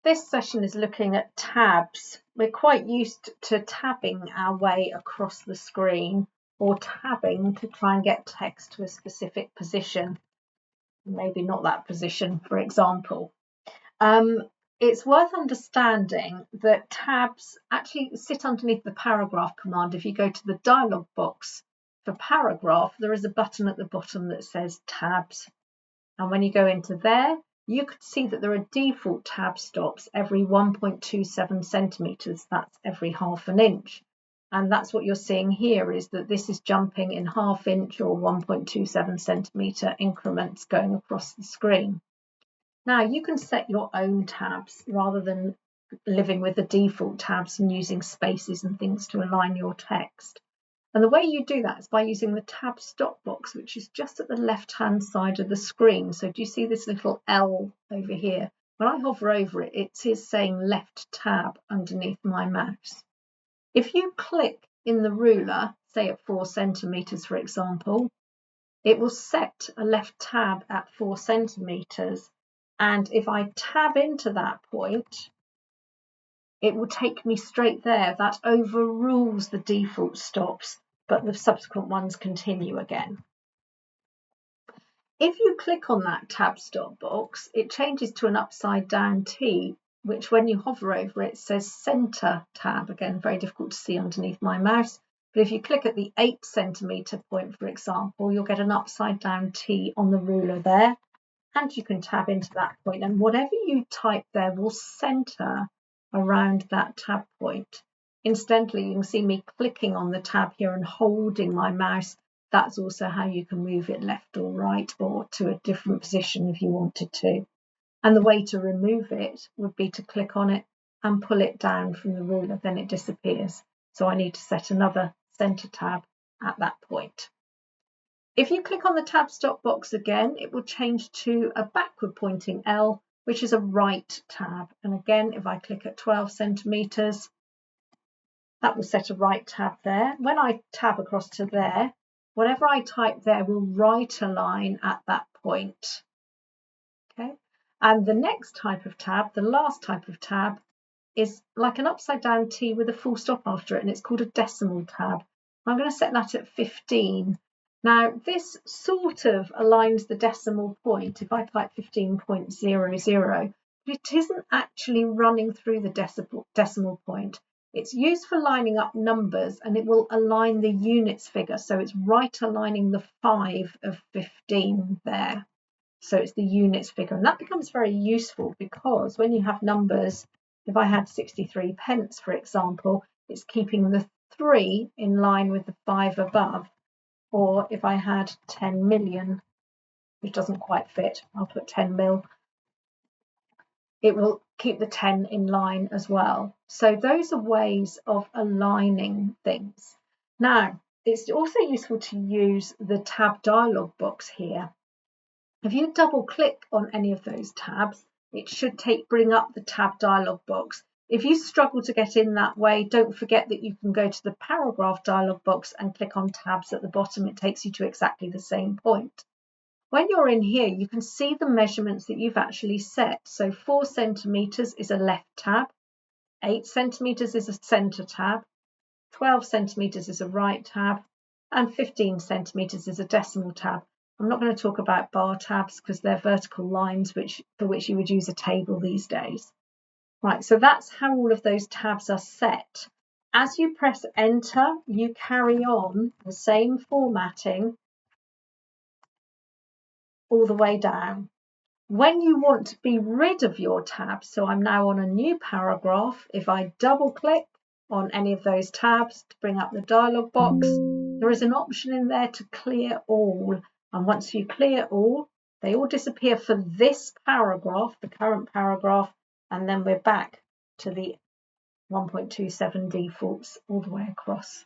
This session is looking at tabs. We're quite used to tabbing our way across the screen, or tabbing to try and get text to a specific position. Maybe not that position, for example. It's worth understanding that tabs actually sit underneath the paragraph command. If you go to the dialog box for paragraph, there is a button at the bottom that says tabs. And when you go into there, you could see that there are default tab stops every 1.27 centimeters. That's every half an inch. And that's what you're seeing here, is that this is jumping in half-inch or 1.27 centimeter increments going across the screen. Now you can set your own tabs rather than living with the default tabs and using spaces and things to align your text. And the way you do that is by using the tab stop box, which is just at the left-hand side of the screen. So do you see this little L over here? When I hover over it, it is saying left tab underneath my mouse. If you click in the ruler, say at 4 centimeters, for example, it will set a left tab at 4 centimeters. And if I tab into that point, it will take me straight there. That overrules the default stops, but the subsequent ones continue again. If you click on that tab stop box, it changes to an upside down T, which when you hover over it says center tab. Again, very difficult to see underneath my mouse. But if you click at the 8 centimeter point, for example, you'll get an upside down T on the ruler there. And you can tab into that point, and whatever you type there will center around that tab point. Incidentally, you can see me clicking on the tab here and holding my mouse. That's also how you can move it left or right, or to a different position if you wanted to. And the way to remove it would be to click on it and pull it down from the ruler, then it disappears. So I need to set another center tab at that point. If you click on the tab stop box again, it will change to a backward pointing L, which is a right tab. And again, if I click at 12 centimeters, that will set a right tab there. When I tab across to there, whatever I type there will right align at that point. Okay. And the next type of tab, the last type of tab, is like an upside down T with a full stop after it, and it's called a decimal tab. I'm going to set that at 15. Now, this sort of aligns the decimal point. If I type 15.00, but it isn't actually running through the decimal point. It's used for lining up numbers, and it will align the units figure. So it's right aligning the 5 of 15 there. So it's the units figure. And that becomes very useful because when you have numbers, if I had 63 pence, for example, it's keeping the 3 in line with the 5 above. Or if I had 10 million, which doesn't quite fit, I'll put 10 mil, it will keep the 10 in line as well. So those are ways of aligning things. Now, it's also useful to use the tab dialog box here. If you double click on any of those tabs, it should bring up the tab dialog box. If you struggle to get in that way, don't forget that you can go to the paragraph dialog box and click on tabs at the bottom. It takes you to exactly the same point. When you're in here, you can see the measurements that you've actually set. So 4 centimeters is a left tab, 8 centimeters is a center tab, 12 centimeters is a right tab, and 15 centimeters is a decimal tab. I'm not going to talk about bar tabs because they're vertical lines for which you would use a table these days. Right, so that's how all of those tabs are set. As you press enter, you carry on the same formatting all the way down. When you want to be rid of your tabs, so I'm now on a new paragraph, if I double click on any of those tabs to bring up the dialog box, there is an option in there to clear all. And once you clear all, they all disappear for this paragraph, the current paragraph, and then we're back to the 1.27 defaults all the way across.